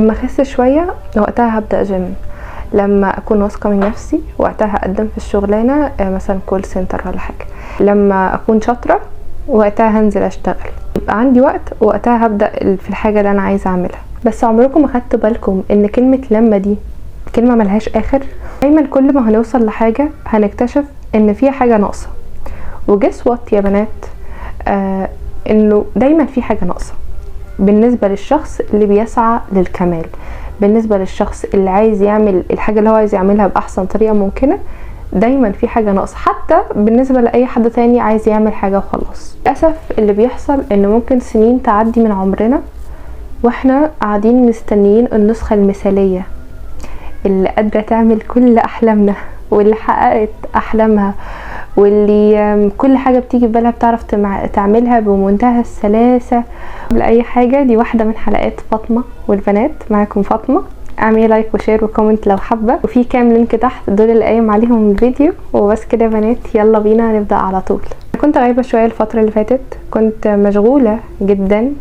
لما اخس شويه وقتها هبدا جيم. لما اكون واثقه من نفسي وقتها هقدم في الشغلانه مثلا كول سنتر ولا حاجه. لما اكون شاطره وقتها هنزل اشتغل. يبقى عندي وقت وقتها هبدا في الحاجه اللي انا عايزه اعملها. بس عمركم ما خدتوا بالكم ان كلمه لما دي كلمه ملهاش اخر؟ دايما كل ما هنوصل لحاجه هنكتشف ان فيها حاجه ناقصه. وجس وات يا بنات، انه دايما في حاجه ناقصه بالنسبه للشخص اللي بيسعى للكمال، بالنسبه للشخص اللي عايز يعمل الحاجه اللي هو عايز يعملها باحسن طريقه ممكنه. دايما في حاجه ناقصه، حتى بالنسبه لاي حد تاني عايز يعمل حاجه وخلاص. للاسف اللي بيحصل ان ممكن سنين تعدي من عمرنا واحنا قاعدين مستنيين النسخه المثاليه اللي قادره تعمل كل احلامنا، واللي حققت احلامها، واللي كل حاجه بتيجي في بالها بتعرف تعملها بمنتهى السلاسه. قبل اي حاجه دي واحده من حلقات فاطمه والبنات، معاكم فاطمه. اعملي لايك وشير وكومنت لو حابه، وفي كام لينك تحت دول اللي قايم عليهم الفيديو. وبس كده يا بنات، يلا بينا نبدا على طول. كنت غايبه شويه الفتره اللي فاتت، كنت مشغوله جدا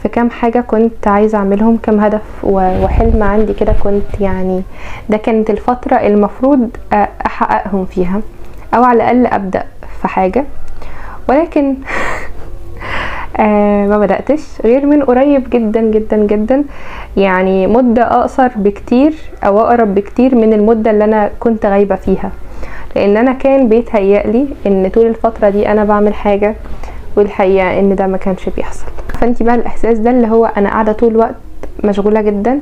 في كام حاجه كنت عايزه اعملهم، كام هدف وحلم عندي كده. كنت يعني ده كانت الفتره المفروض احققهم فيها، او على الاقل ابدا في حاجه، ولكن ما بدأتش غير من قريب جدا جدا جدا. يعني مدة اقصر بكتير او اقرب بكتير من المدة اللي انا كنت غايبة فيها، لان انا كان بيتهيألي ان طول الفترة دي انا بعمل حاجة، والحقيقة ان ده ما كانش بيحصل. فانتي بقى الاحساس ده اللي هو انا قاعدة طول الوقت مشغولة جدا،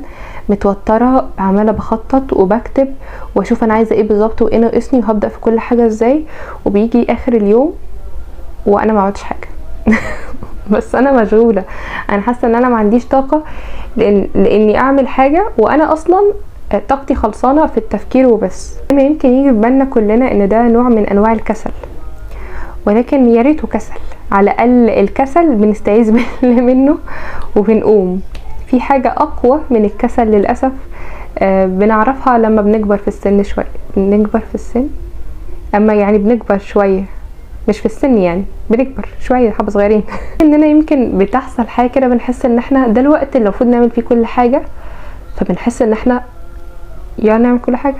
متوترة، عمالة بخطط وبكتب واشوف انا عايزة ايه بالظبط وايه ناقصني وهبدأ في كل حاجة ازاي، وبيجي اخر اليوم وانا ما عملتش حاجة. بس انا مشغولة، انا حاسة ان انا ما عنديش طاقة لاني اعمل حاجة، وانا اصلا طاقتي خلصانة في التفكير وبس. ما يمكن يجي في بالنا كلنا ان ده نوع من انواع الكسل، ولكن يا ريته كسل. على الاقل الكسل بنستعيذ بالله منه وبنقوم. في حاجة اقوى من الكسل للأسف بنعرفها لما بنكبر في السن شوية. بنكبر في السن، اما يعني بنكبر شوية، مش في السن، يعني بنكبر شوية، حبة صغيرين. اننا يمكن بتحصل حاجة كده، بنحس ان احنا ده الوقت اللي المفروض نعمل فيه كل حاجة، فبنحس ان احنا يلا نعمل كل حاجة،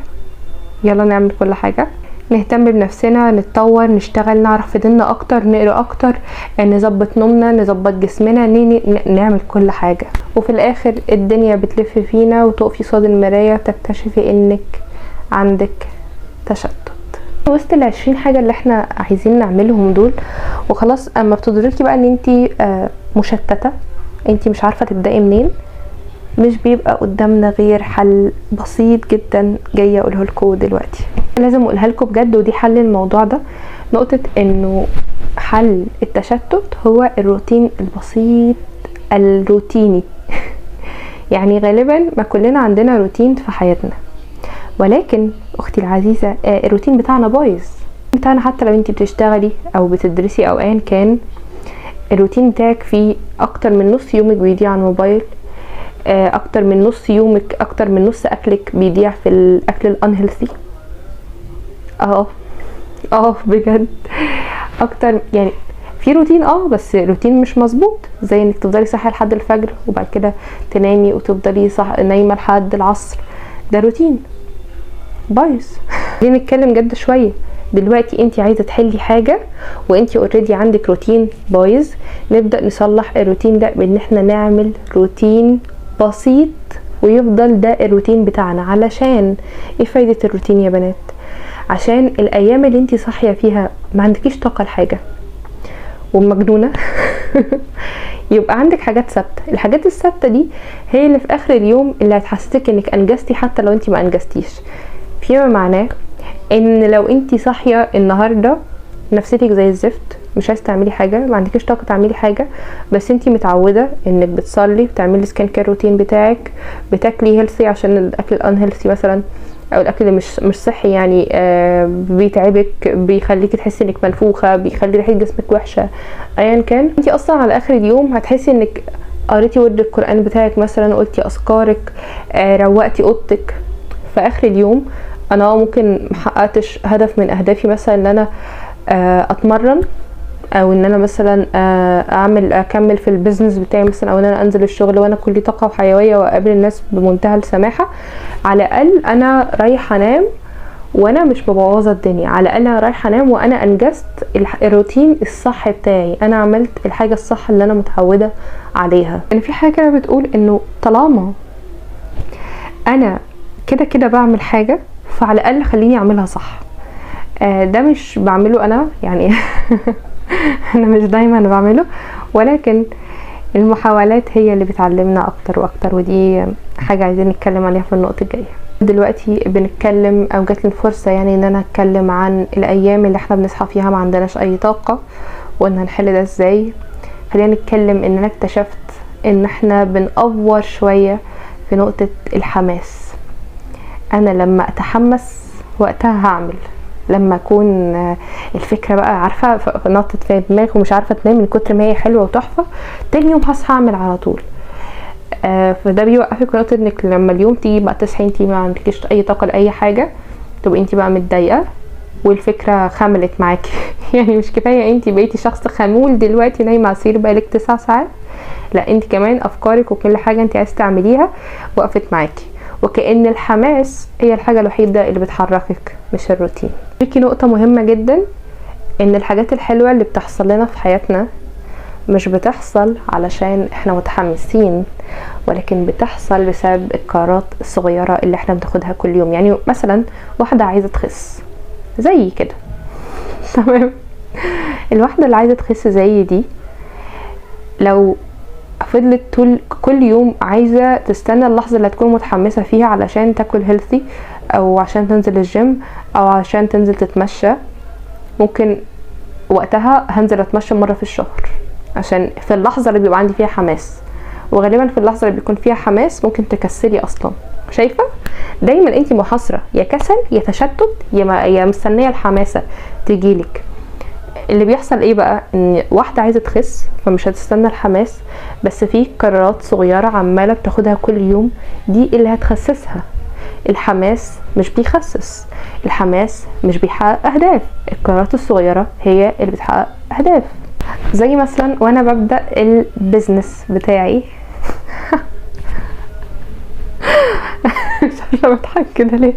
يلا نعمل كل حاجة، نهتم بنفسنا، نتطور، نشتغل، نعرف في ديننا اكتر، نقرأ اكتر، نظبط نومنا، نظبط جسمنا، نعمل كل حاجة. وفي الاخر الدنيا بتلف فينا وتقفي صاد المراية وتكتشفي انك عندك تشتت وسط ال20 حاجة اللي احنا عايزين نعملهم دول. وخلاص اما بتدركي بقى ان انتي مشتتة، انتي مش عارفة تبدأي منين، مش بيبقى قدامنا غير حل بسيط جدا جاية اقوله لكم دلوقتي. لازم اقولها لكم بجد، ودي حل الموضوع ده. نقطة انه حل التشتت هو الروتين البسيط الروتيني. يعني غالبا ما كلنا عندنا روتين في حياتنا، ولكن اختي العزيزة الروتين بتاعنا بايظ. بتاعنا حتى لو انتي بتشتغلي او بتدرسي او ايا كان، الروتين بتاعك فيه اكتر من نص يومك بيضيع على الموبايل، اكتر من نص يومك، اكتر من نص اكلك بيضيع في الاكل الانهيلثي. بجد اكتر. يعني في روتين بس روتين مش مظبوط، زي انك تفضلي صاحيه لحد الفجر وبعد كده تنامي وتفضلي نايمه لحد العصر. ده روتين بايظ. نتكلم جد شويه. دلوقتي انتي عايزه تحلي حاجه وانتي اوريدي عندك روتين بايظ. نبدا نصلح الروتين ده بان احنا نعمل روتين بسيط ويفضل ده الروتين بتاعنا. علشان ايه فايده الروتين يا بنات؟ عشان الايام اللي انتي صاحيه فيها ما عندكيش طاقه لحاجه ومجنونه يبقى عندك حاجات ثابته. الحاجات الثابته دي هي اللي في اخر اليوم اللي هتحسسك انك انجزتي حتى لو انتي ما انجزتيش. فيما معناه ان لو انتي صاحيه النهارده نفسيتك زي الزفت، مش عايزه تعملي حاجه، ما عندكيش طاقه تعملي حاجه، بس انتي متعوده انك بتصلي، بتعملي سكين كير روتين بتاعك، بتاكلي هيلثي عشان الاكل الانهيلثي مثلا او الاكل اللي مش صحي يعني بيتعبك، بيخليكي تحسي انك منفوخه، بيخلي ريحه جسمك وحشه، ايا كان. انتي اصلا على اخر اليوم هتحسي انك قريتي ورد القران بتاعك مثلا، قلتي اذكارك، روقتي اوضتك. في اخر اليوم انا ممكن محققتش هدف من اهدافي، مثلا ان انا اتمرن او ان انا مثلا اكمل في البيزنس بتاعي مثلا، او ان انا انزل الشغل وانا كلي طاقه وحيويه واقابل الناس بمنتهى السماحه. على الاقل انا رايحه انام وانا مش مبوظه الدنيا، على الاقل انا رايحه انام وانا انجزت الروتين الصح بتاعي، انا عملت الحاجه الصح اللي انا متعوده عليها. ان في حاجه بتقول انه طالما انا كده كده بعمل حاجه فعلى الاقل خليني اعملها صح. ده مش بعمله انا يعني انا مش دايما بعمله، ولكن المحاولات هي اللي بتعلمنا اكتر واكتر، ودي حاجه عايزين نتكلم عليها في النقطه الجايه. دلوقتي بنتكلم او جات لي الفرصه يعني ان انا اتكلم عن الايام اللي احنا بنصحى فيها ما عندناش اي طاقه، وان هنحل ده ازاي. خلينا نتكلم ان انا اكتشفت ان احنا بنأفور شويه في نقطه الحماس. انا لما اتحمس وقتها هعمل، لما اكون الفكره بقى عارفه نطت في دماغي ومش عارفه تنام من كتر ما هي حلوه وتحفه، تاني يوم هصحى اعمل على طول. فده بيوقفك نقطه انك لما اليوم تيجي بقى تصحي انتي ما عندكيش اي طاقه لاي حاجه، تبقى انتي بقى متضايقه والفكره خملت معاكي يعني مش كفايه انتي بقيتي شخص خمول دلوقتي نايمه على السرير بقالك 9 ساعات، لا انتي كمان افكارك وكل حاجه انتي عايزه تعمليها وقفت معاكي، وكأن الحماس هي الحاجة الوحيدة اللي بتحركك مش الروتين. في نقطة مهمة جدا، ان الحاجات الحلوة اللي بتحصل لنا في حياتنا مش بتحصل علشان احنا متحمسين، ولكن بتحصل بسبب القرارات الصغيرة اللي احنا بناخدها كل يوم. يعني مثلا واحدة عايزة تخس زي كده تمام، الواحدة اللي عايزة تخس زي دي لو فضلت طول كل يوم عايزة تستنى اللحظة اللي هتكون متحمسة فيها علشان تاكل هيلثي، او عشان تنزل الجيم، او عشان تنزل تتمشى، ممكن وقتها هنزل اتمشى مرة في الشهر عشان في اللحظة اللي بيبقى عندي فيها حماس، وغالبا في اللحظة اللي بيكون فيها حماس ممكن تكسلي اصلا. شايفة دايما انتي محاصرة يا كسل يا تشتت يا مستنية الحماسة تجيلك. اللي بيحصل ايه بقى، ان واحدة عايزة تخس فمش هتستنى الحماس، بس في قرارات صغيرة عمالة بتاخدها كل يوم دي اللي هتخسسها. الحماس مش بيخسس، الحماس مش بيحقق اهداف، القرارات الصغيرة هي اللي بتحقق اهداف. زي مثلا وانا ببدأ البيزنس بتاعي مش عارفه بضحك كده ليه،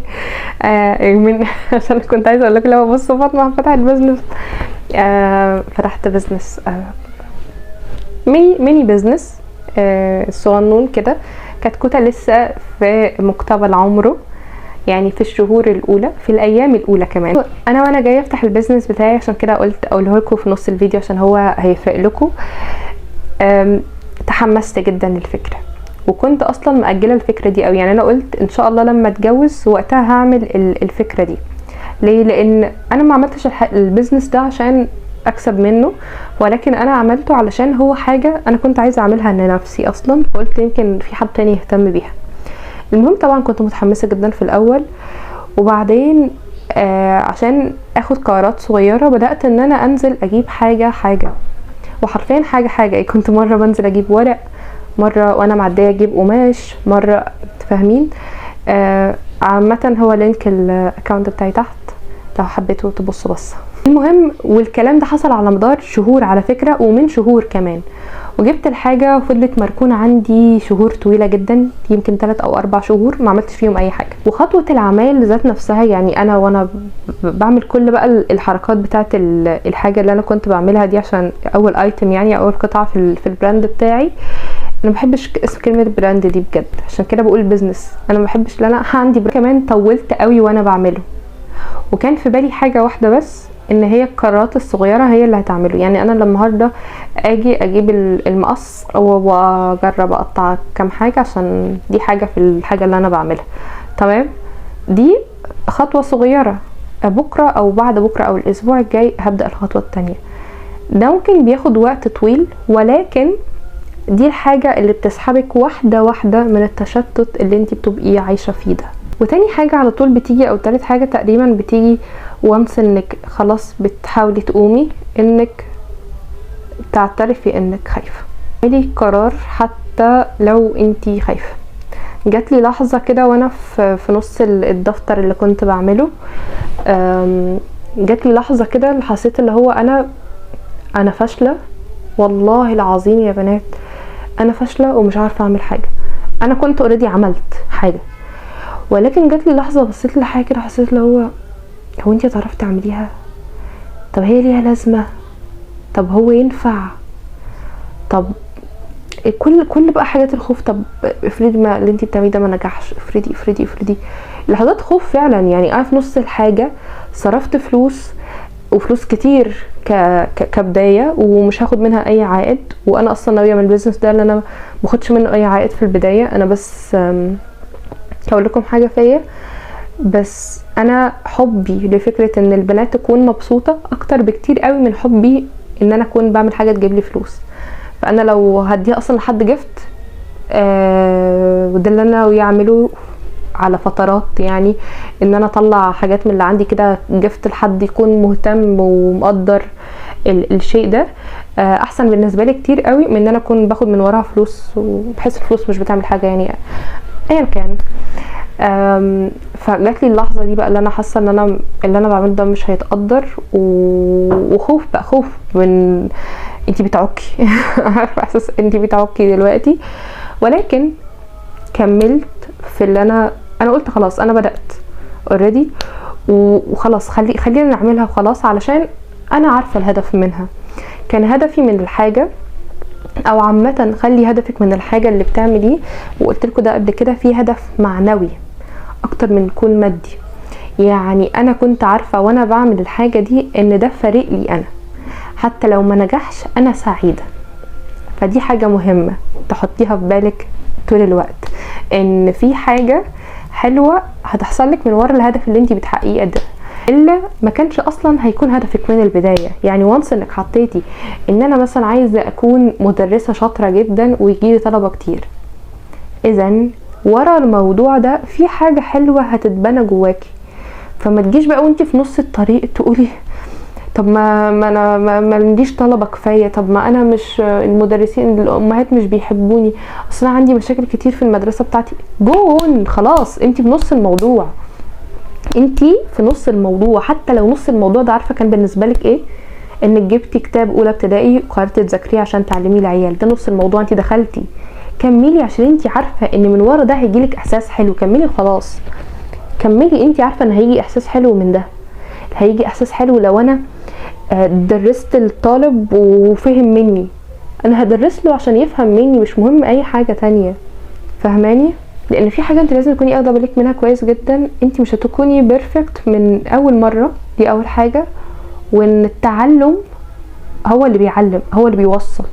من عشان كنت عايزه اقول لكم لو بصوا فاطمه فتحت البيزنس، فتحت بيزنس ميني بيزنس صغنون كده، كتكوته لسه في مقتبل عمره، يعني في الشهور الاولى، في الايام الاولى كمان. انا وانا جايه افتح البيزنس بتاعي عشان كده قلت اقوله لكم في نص الفيديو عشان هو هيفرق لكم. تحمست جدا للفكره، وكنت اصلا مأجله الفكره دي قوي، يعني انا قلت ان شاء الله لما اتجوز وقتها هعمل الفكره دي. ليه؟ لان انا ما عملتش البيزنس ده عشان اكسب منه، ولكن انا عملته علشان هو حاجه انا كنت عايزه اعملها لنفسي اصلا، فقلت يمكن في حد تاني يهتم بيها. المهم طبعا كنت متحمسه جدا في الاول، وبعدين عشان اخد قرارات صغيره بدات ان انا انزل اجيب حاجه وحرفيا حاجه. كنت مره بنزل اجيب ورق، مره وانا معديه اجيب قماش، مره فاهمين. عامه هو لينك الاكونت بتاعي تحت لو حبيتوا تبصوا بصه. المهم والكلام ده حصل على مدار شهور على فكره، ومن شهور كمان، وجبت الحاجه وفضلت مركونه عندي شهور طويله جدا، يمكن 3 أو 4 شهور ما عملتش فيهم اي حاجه. وخطوه العمال ذات نفسها، يعني انا وانا بعمل كل بقى الحركات بتاعه الحاجه اللي انا كنت بعملها دي عشان اول ايتم، يعني اول قطعه في البراند بتاعي. انا ما بحبش اسم كلمه براند دي بجد، عشان كده بقول بيزنس. انا ما بحبش ان انا عندي كمان طولت قوي وانا بعمله، وكان في بالي حاجه واحده بس، ان هي القرارات الصغيره هي اللي هتعمله. يعني انا لما النهارده اجي اجيب المقص واجرب اقطع كام حاجه عشان دي حاجه في الحاجه اللي انا بعملها، تمام، دي خطوه صغيره. بكره او بعد بكره او الاسبوع الجاي هبدا الخطوه التانية. ده ممكن بياخد وقت طويل، ولكن دي الحاجه اللي بتسحبك واحده واحده من التشتت اللي انت بتبقي عايشه فيه ده. وتاني حاجه على طول بتيجي، او تالت حاجه تقريبا بتيجي، وانس انك خلاص بتحاولي تقومي، انك تعترفي انك خايفه. اعملي قرار حتى لو انتي خايفه. جات لي لحظه كده وانا في نص الدفتر اللي كنت بعمله، جات لي لحظه كده اللي حسيت اللي هو انا فاشله والله العظيم يا بنات، انا فاشله ومش عارفه اعمل حاجه. انا كنت اوريدي عملت حاجه، ولكن جات لي لحظه بصيت لحاجه كده حسيت اللي هو انت هتعرفي تعمليها؟ طب هي ليها لازمه؟ طب هو ينفع؟ طب كل بقى حاجات الخوف. طب افرضي ما اللي انت بتعمليه ده ما نجحش، افرضي لحظات خوف فعلا. يعني انا في نص الحاجه صرفت فلوس وفلوس كتير كبدايه ومش هاخد منها اي عائد، وانا اصلا ناويه من البيزنس ده ان انا ماخدش منه اي عائد في البدايه. انا بس هقول لكم حاجه فيا، بس انا حبي لفكره ان البنات تكون مبسوطه اكتر بكتير قوي من حبي ان انا اكون بعمل حاجه تجيب لي فلوس. فانا لو هديها اصلا لحد جفت وده اللي انا ويعملوا على فترات، يعني ان انا اطلع حاجات من اللي عندي كده جفت لحد يكون مهتم ومقدر الشيء ده، احسن بالنسبه لي كتير قوي من ان انا اكون باخد من وراها فلوس وبحس الفلوس مش بتعمل حاجه يعني ايا كان. فجات لي اللحظه دي بقى اللي انا حاسه ان انا اللي انا بعمله ده مش هيتقدر، وخوف بقى، خوف من انتي بتعكي عارفه احساس انتي بتعكي دلوقتي. ولكن كملت في اللي انا قلت خلاص انا بدات اوريدي وخلاص خلينا نعملها وخلاص، علشان انا عارفه الهدف منها. كان هدفي من الحاجه او عامه خلي هدفك من الحاجه اللي بتعمليه، وقلت لكم ده قبل كده، في هدف معنوي اكتر من يكون مادي. يعني انا كنت عارفه وانا بعمل الحاجه دي ان ده فارق لي انا، حتى لو ما نجحش انا سعيده. فدي حاجه مهمه تحطيها في بالك طول الوقت، ان في حاجه حلوه هتحصل لك من ورا الهدف اللي انت بتحققيه ده، الا ما كانش اصلا هيكون هدفك من البدايه. يعني وانس انك حطيتي ان انا مثلا عايزه اكون مدرسه شاطره جدا ويجيلي طلبه كتير، اذا ورا الموضوع ده في حاجه حلوه هتتبنى جواكي. فما تجيش بقى وانت في نص الطريق تقولي طب ما انا ما عنديش طلبه كفايه، طب ما انا مش المدرسين الامهات مش بيحبوني، اصلا عندي مشاكل كتير في المدرسه بتاعتي. جون خلاص، انت في نص الموضوع، انت في نص الموضوع. حتى لو نص الموضوع ده عارفه كان بالنسبه لك ايه؟ انك جبتي كتاب اولى ابتدائي وقررتي تذاكريه عشان تعلميه العيال، ده نص الموضوع. انت دخلتي كملي عشان انت عارفه ان من ورا ده هيجيلك احساس حلو. كملي خلاص، كملي. انت عارفه ان هيجي احساس حلو من ده، هيجي احساس حلو لو انا درست الطالب وفهم مني، انا هدرس له عشان يفهم مني، مش مهم اي حاجه تانية. فهماني؟ لان في حاجه انت لازم تكوني اخده بالك منها كويس جدا، انت مش هتكوني بيرفكت من اول مره، دي اول حاجه. وان التعلم هو اللي بيعلم، هو اللي بيوصل.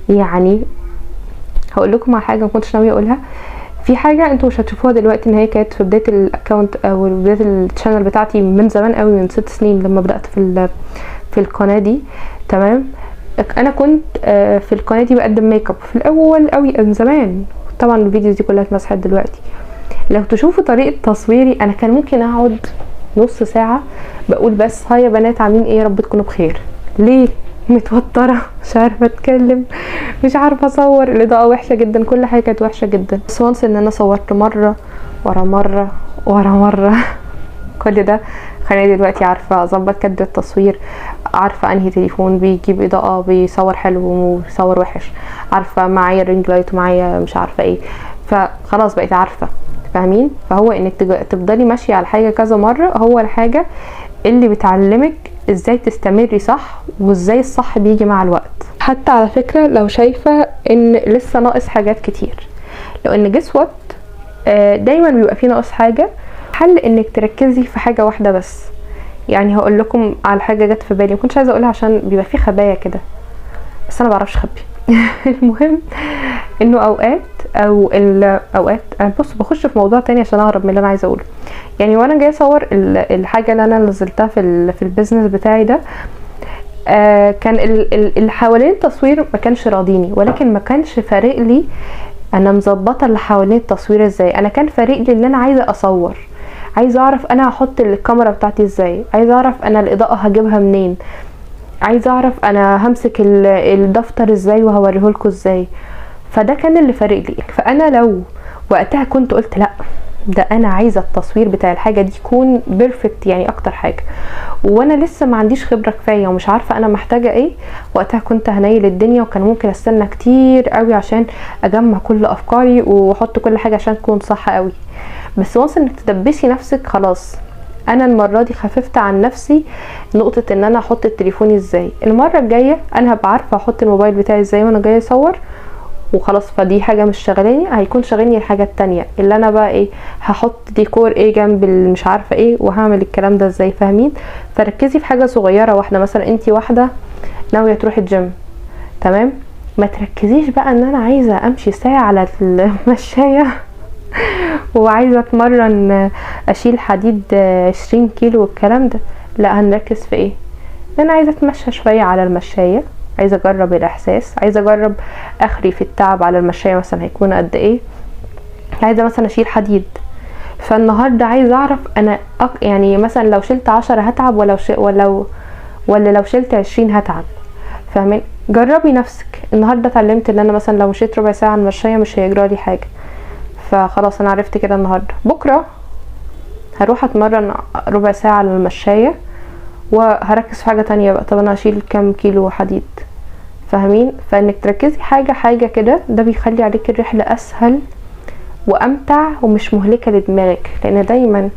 يعني هقول لكم على حاجه ما كنتش ناويه اقولها، في حاجه انتوا مش هتشوفوها دلوقتي، ان هي كانت في بدايه الاكونت او بدايه الشانل بتاعتي من زمان قوي، من 6 سنين لما بدات في القناه دي. تمام؟ انا كنت في القناه دي بقدم ميك اب في الاول قوي من زمان، طبعا الفيديوز دي كلها اتمسحت دلوقتي. لو تشوفوا طريقه تصويري انا كان ممكن اقعد نص ساعه بقول بس هاي يا بنات عاملين ايه، رب تكونوا بخير. ليه؟ متوتره، مش عارفه اتكلم، مش عارفه اصور، الاضاءه وحشه جدا، كل حاجه كانت وحشه جدا. بس وانس ان انا صورت مره ورا مره ورا مره كل ده خليني دلوقتي عارفه اظبط كادر التصوير، عارفه انهي تليفون بيجيب اضاءه بيصور حلو وبيصور وحش، عارفه معايا رينج لايت ومعايا مش عارفه ايه، فخلاص بقيت عارفه. فاهمين؟ فهو انك تفضلي ماشيه على حاجه كذا مره هو الحاجه اللي بتعلمك ازاي تستمري صح، وازاي الصح بيجي مع الوقت. حتى على فكره لو شايفه ان لسه ناقص حاجات كتير، لو ان جس وات دايما بيبقى فيه ناقص حاجه، حل انك تركزي في حاجه واحده بس. يعني هقول لكم على حاجه جت في بالي، ما كنتش عايزه اقولها عشان بيبقى فيه خبايا كده، بس انا بعرفش اخبي المهم انه اوقات انا بص بخش في موضوع تاني عشان اهرب من اللي انا عايزه اقوله. يعني وانا جايه اصور الحاجه اللي انا نزلتها في البيزنس بتاعي ده، كان اللي حوالين التصوير ما كانش راضيني، ولكن ما كانش فارق لي انا مظبطه اللي حوالين التصوير ازاي. انا كان فارق لي ان انا عايزه اصور، عايزه اعرف انا هحط الكاميرا بتاعتي ازاي، عايزه اعرف انا الاضاءه هجيبها منين، عايزه اعرف انا همسك الدفتر ازاي وهوريهولكوا ازاي. فده كان اللي فارق لي. فانا لو وقتها كنت قلت لا ده انا عايزه التصوير بتاع الحاجه دي يكون بيرفكت يعني اكتر حاجه، وانا لسه ما عنديش خبره كفايه ومش عارفه انا محتاجه ايه. وقتها كنت هنيل الدنيا، وكان ممكن استنى كتير قوي عشان اجمع كل افكاري واحط كل حاجه عشان تكون صح قوي. بس وانس انك تدبسي نفسك خلاص. انا المره دي خففت عن نفسي نقطه ان انا احط التليفون ازاي. المره الجايه انا هبقى عارفه احط الموبايل بتاعي ازاي وانا جايه اصور وخلاص. فدي حاجه مش شغلاني، هيكون شغلني الحاجه التانية اللي انا بقى ايه، هحط ديكور ايه جنب مش عارفه ايه، وهعمل الكلام ده ازاي، فاهمين؟ فركزي في حاجه صغيره واحده. مثلا انتي واحده ناويه تروحي الجيم، تمام، ما تركزيش بقى ان انا عايزه امشي ساعه على المشايه وعايزه اتمرن اشيل حديد 20 كيلو والكلام ده. لا، هنركز في ايه؟ انا عايزه اتمشى شويه على المشايه، عايزه اجرب الاحساس، عايزه اجرب اخري في التعب على المشايه مثلا هيكون قد ايه، عايزه مثلا اشيل حديد. فالنهارده عايزه اعرف انا يعني مثلا لو شلت 10 هتعب ولا لو شلت 20 هتعب، فاهمين؟ جربي نفسك. النهارده اتعلمت ان انا مثلا لو مشيت ربع ساعه على المشايه مش هيجرى لي حاجه، فخلاص انا عرفت كده. النهارده بكره هروح اتمرن ربع ساعه على المشايه وهركز في حاجه تانية بقى. طب انا هشيل كام كيلو حديد، فاهمين؟ فانك تركزي حاجه كده، ده بيخلي عليك الرحله اسهل وامتع ومش مهلكه لدماغك. لان دايما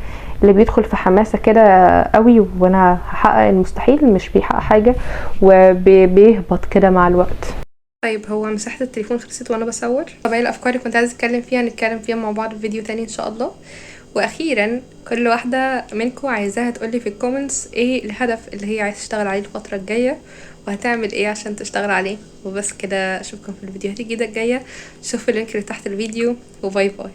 اللي بيدخل في حماسه كده قوي وانا هحقق المستحيل مش بيحقق حاجه وبيهبط كده مع الوقت. طيب، هو مساحه التليفون خلصت وانا بصور. طبعا الافكار اللي كنت عايزه اتكلم فيها نتكلم فيها مع بعض في فيديو تاني ان شاء الله. واخيرا كل واحده منكم عايزاها تقولي في الكومنتس ايه الهدف اللي هي عايزه تشتغل عليه الفتره الجايه وهتعمل ايه عشان تشتغل عليه. وبس كده، اشوفكم في الفيديوهات الجديده الجايه. شوفوا اللينك اللي تحت الفيديو، وباي باي.